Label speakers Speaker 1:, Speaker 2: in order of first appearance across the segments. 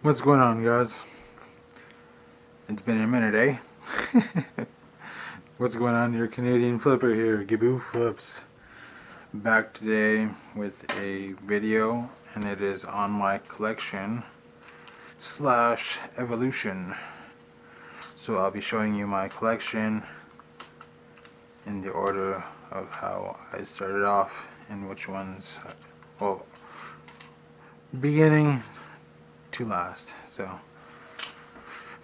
Speaker 1: What's going on, guys? It's been a minute, eh? What's going on? Your Canadian Flipper here, Giboo Flips. Back today with a video, and it is on my collection / evolution. So I'll be showing you my collection in the order of how I started off and which ones, well, beginning to last. So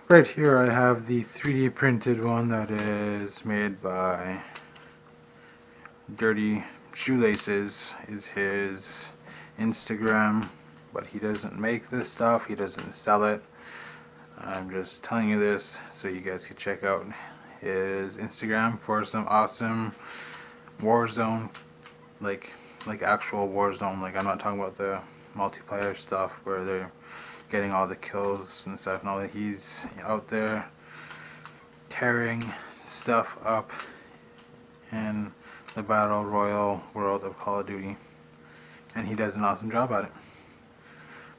Speaker 1: right here I have the 3D printed one that is made by Dirty Shoelaces, is his Instagram, but he doesn't make this stuff, he doesn't sell it. I'm just telling you this so you guys can check out his Instagram for some awesome Warzone, like actual Warzone. Like, I'm not talking about the multiplayer stuff where they're getting all the kills and stuff. No, he's out there tearing stuff up in the Battle Royale world of Call of Duty, and he does an awesome job at it.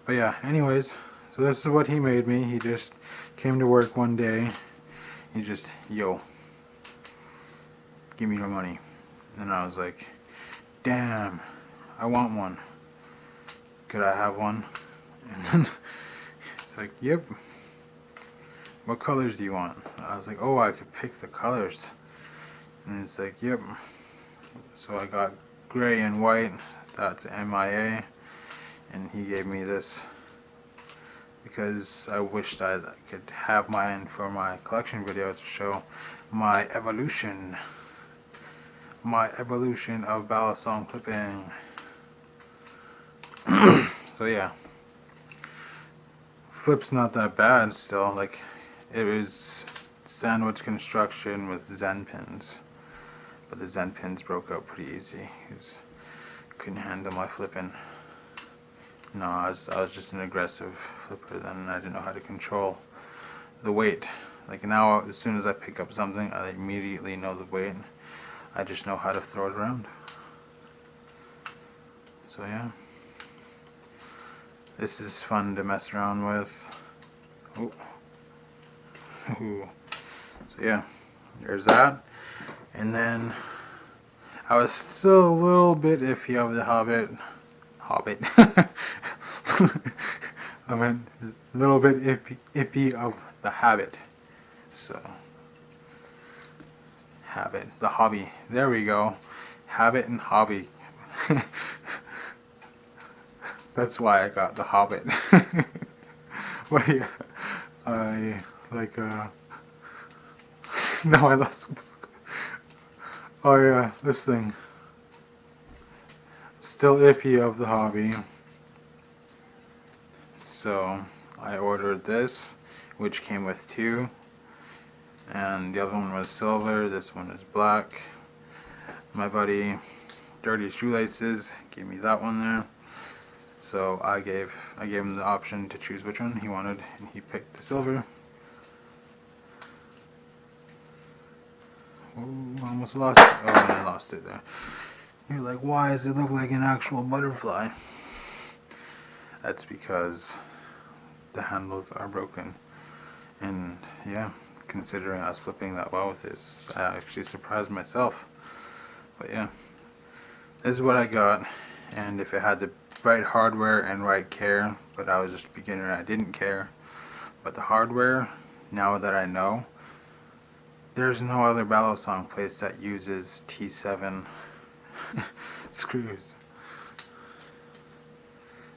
Speaker 1: But yeah, anyways, so this is what he made me. He just came to work one day. He just, yo, give me your money. And I was like, damn, I want one. Could I have one? And then it's like, yep. What colors do you want? I was like, oh, I could pick the colors. And it's like, yep. So I got gray and white. That's MIA. And he gave me this because I wished I could have mine for my collection video to show my evolution. My evolution of balisong clipping. So yeah. Flip's not that bad still. Like, it was sandwich construction with Zen pins. But the Zen pins broke out pretty easy. Couldn't handle my flipping. No, I was just an aggressive flipper then. I didn't know how to control the weight. Like, now, as soon as I pick up something, I immediately know the weight. I just know how to throw it around. So yeah. This is fun to mess around with. Ooh. Ooh. So yeah, there's that. And then I was still a little bit iffy of the Hobbit. I meant a little bit iffy of the habit. So, habit, the hobby. There we go. Habit and hobby. That's why I got the Hobbit. Well, yeah, I like now I lost. Oh yeah, this thing. Still iffy of the hobby. So I ordered this, which came with 2, and the other one was silver. This one is black. My buddy Dirty Shoelaces gave me that one there. So I gave him the option to choose which one he wanted, and he picked the silver. Oh, almost lost it. Oh, and I lost it there. You're like, why does it look like an actual butterfly? That's because the handles are broken. And yeah, considering I was flipping that well with this, I actually surprised myself. But yeah, this is what I got. And if it had the right hardware and right care, but I was just a beginner and I didn't care. But the hardware, now that I know, there's no other balisong place that uses T7 screws.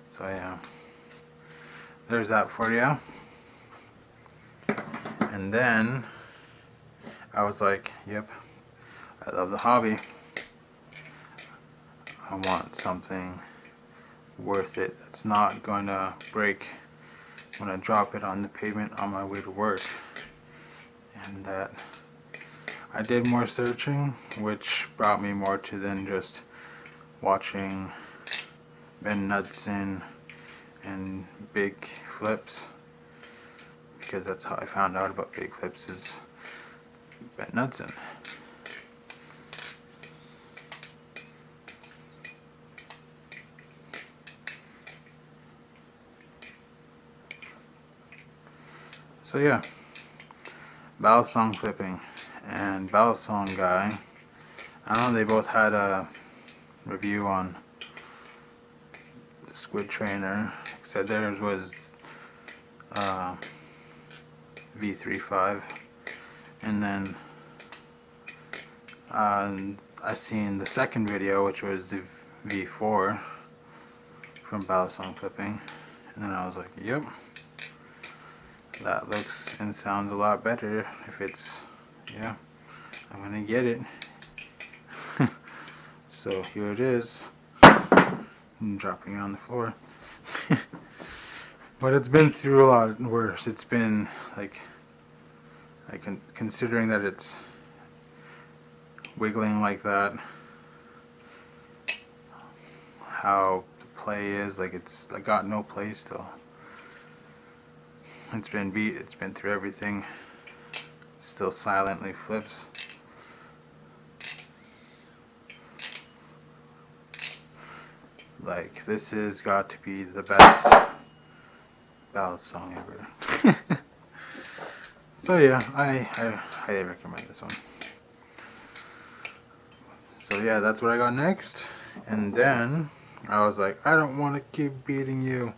Speaker 1: So yeah, there's that for you. And then I was like, yep, I love the hobby. I want something worth it. It's not going to break when I drop it on the pavement on my way to work. And that I did more searching, which brought me more to than just watching Ben Knudsen and Big Flips, because that's how I found out about Big Flips, is Ben Knudsen. So yeah, balisong flipping and balisong guy. I don't know, they both had a review on the squid trainer. Said theirs was V35, and then I seen the second video, which was the V4 from balisong flipping, and then I was like, yep, that looks and sounds a lot better. If it's, yeah, I'm gonna get it. So here it is. I'm dropping it on the floor. But it's been through a lot worse. It's been like considering that it's wiggling like that, how the play is, like it's like got no play still. It's been beat, it's been through everything. It still silently flips. Like, this has got to be the best balisong ever. So yeah, I highly recommend this one. So yeah, that's what I got next. And then I was like, I don't want to keep beating you.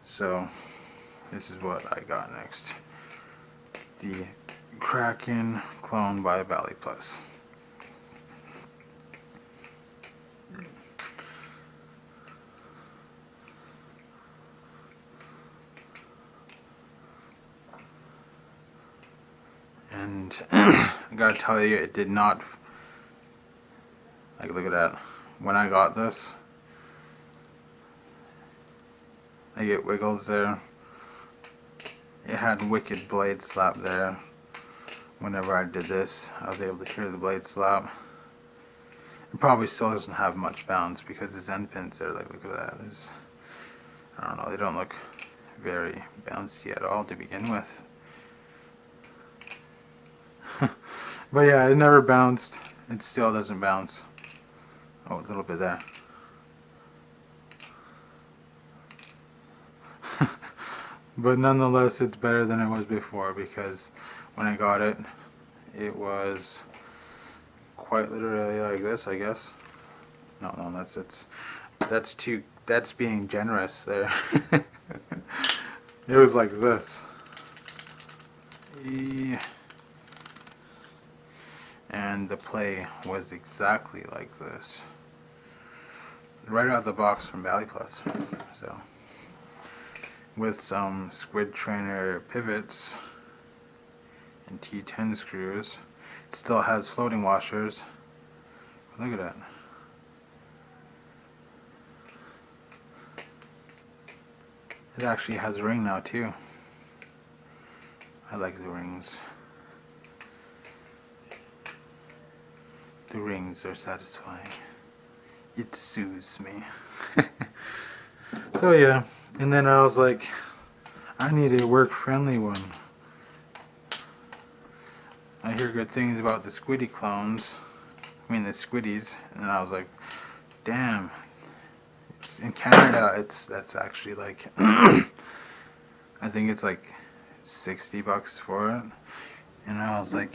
Speaker 1: So this is what I got next. The Kraken clone by Bali Plus. And I gotta tell you, it did not, like, look at that. When I got this, I get wiggles there. It had wicked blade slap there. Whenever I did this, I was able to hear the blade slap. It probably still doesn't have much bounce because his end pins there, like, look at that. I don't know, they don't look very bouncy at all to begin with. But yeah, it never bounced. It still doesn't bounce. Oh, a little bit there. But nonetheless, it's better than it was before, because when I got it, it was quite literally like this, I guess. No, that's being generous there. It was like this. Yeah. And the play was exactly like this, right out of the box from Bali Plus. So, with some squid trainer pivots and T10 screws. It still has floating washers. Look at that. It actually has a ring now too. I like the rings. The rings are satisfying. It soothes me. So yeah, and then I was like, I need a work-friendly one. I hear good things about the squiddy clones. I mean the squiddies, and I was like, damn. In Canada, that's actually like, I think it's like $60 for it. And I was like,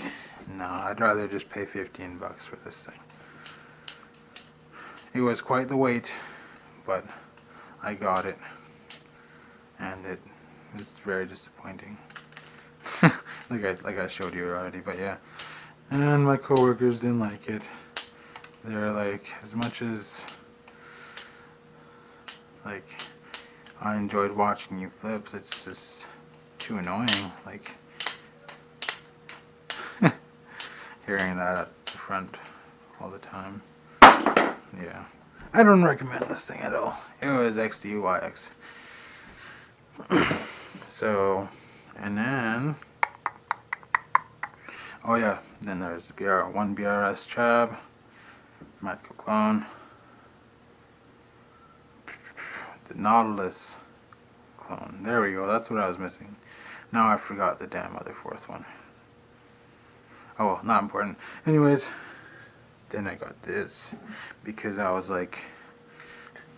Speaker 1: nah, I'd rather just pay $15 for this thing. It was quite the wait, but I got it, and it was very disappointing. like I showed you already, but yeah. And my coworkers didn't like it. They're like, as much as like I enjoyed watching you flip, it's just too annoying. Like, hearing that at the front all the time. Yeah. I don't recommend this thing at all. It was XDYX. So, and then, oh yeah, then there's the one BRS Chab, Matco clone, the Nautilus clone. There we go, that's what I was missing. Now I forgot the damn other fourth one. Oh well, not important. Anyways, then I got this because I was like,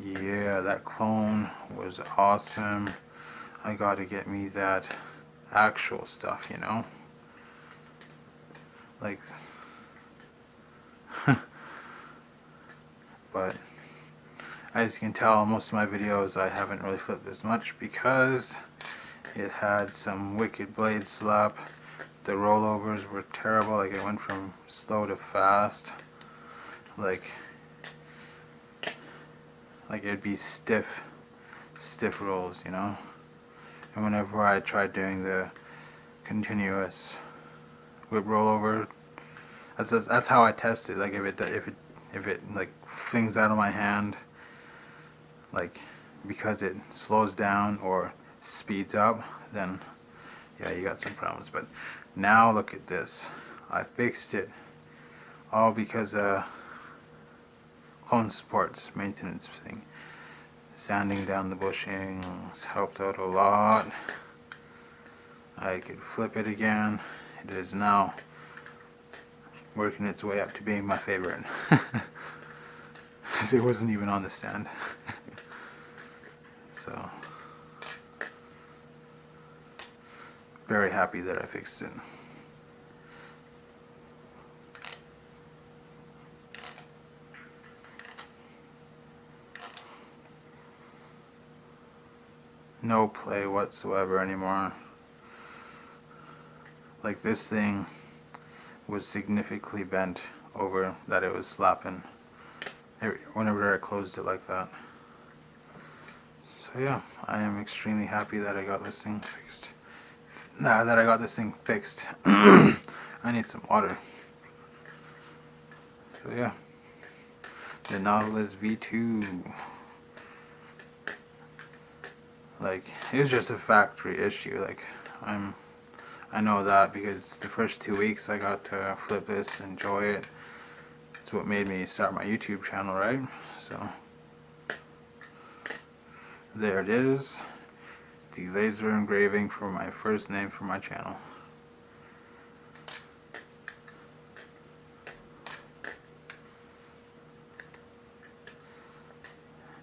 Speaker 1: yeah, that clone was awesome. I gotta get me that actual stuff, you know? Like, but as you can tell, most of my videos I haven't really flipped as much because it had some wicked blade slap. The rollovers were terrible. Like, it went from slow to fast. Like it'd be stiff rolls, you know. And whenever I tried doing the continuous whip rollover, that's how I tested. Like, if it like flings out of my hand, like, because it slows down or speeds up, then yeah, you got some problems. But now look at this. I fixed it all because clone supports maintenance thing. Sanding down the bushings helped out a lot. I could flip it again. It is now working its way up to being my favorite. It wasn't even on the stand. So, very happy that I fixed it. No play whatsoever anymore. Like, this thing was significantly bent over that it was slapping whenever I closed it like that. So yeah, I am extremely happy that I got this thing fixed. Now that I got this thing fixed, I need some water. So yeah, the Nautilus V2. Like, it was just a factory issue. Like, I know that because the first 2 weeks I got to flip this, enjoy it. It's what made me start my YouTube channel, right? So there it is, the laser engraving for my first name for my channel.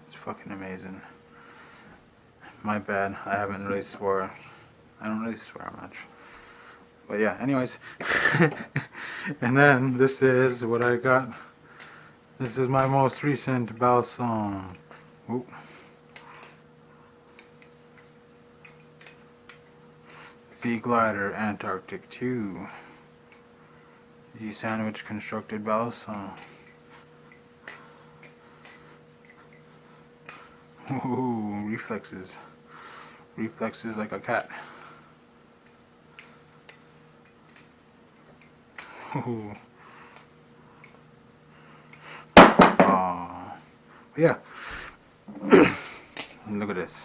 Speaker 1: It's fucking amazing. My bad, I haven't really swore. I don't really swear much. But yeah, anyways. And then this is what I got. This is my most recent balisong. Ooh. The Glider Antarctic 2. The sandwich constructed balisong. Ooh, reflexes. Reflexes like a cat. Ooh. Yeah. Look at this.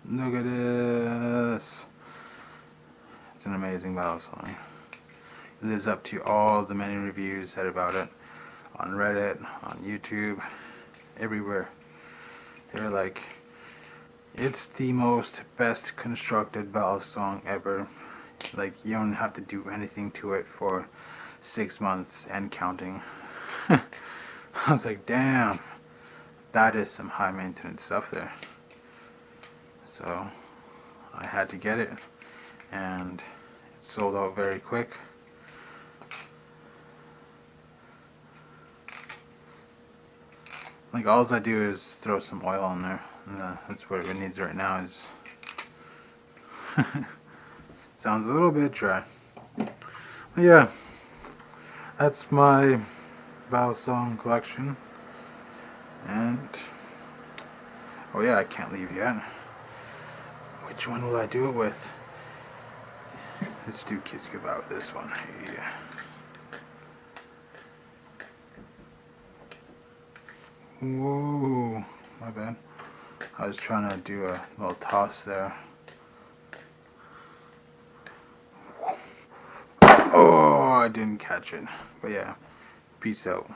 Speaker 1: Look at this. It's an amazing balisong. It lives up to all the many reviews said about it on Reddit, on YouTube, everywhere. They're like, it's the most best constructed balisong ever. Like, you don't have to do anything to it for 6 months and counting. I was like, damn, that is some high maintenance stuff there. So I had to get it, and it sold out very quick. Like, all I do is throw some oil on there, and that's what it needs right now. Is sounds a little bit dry. But yeah, that's my balisong collection. And oh yeah, I can't leave yet. Which one will I do it with? Let's do Kiss Goodbye with this one. Yeah. Whoa, my bad. I was trying to do a little toss there. Oh, I didn't catch it. But yeah, peace out.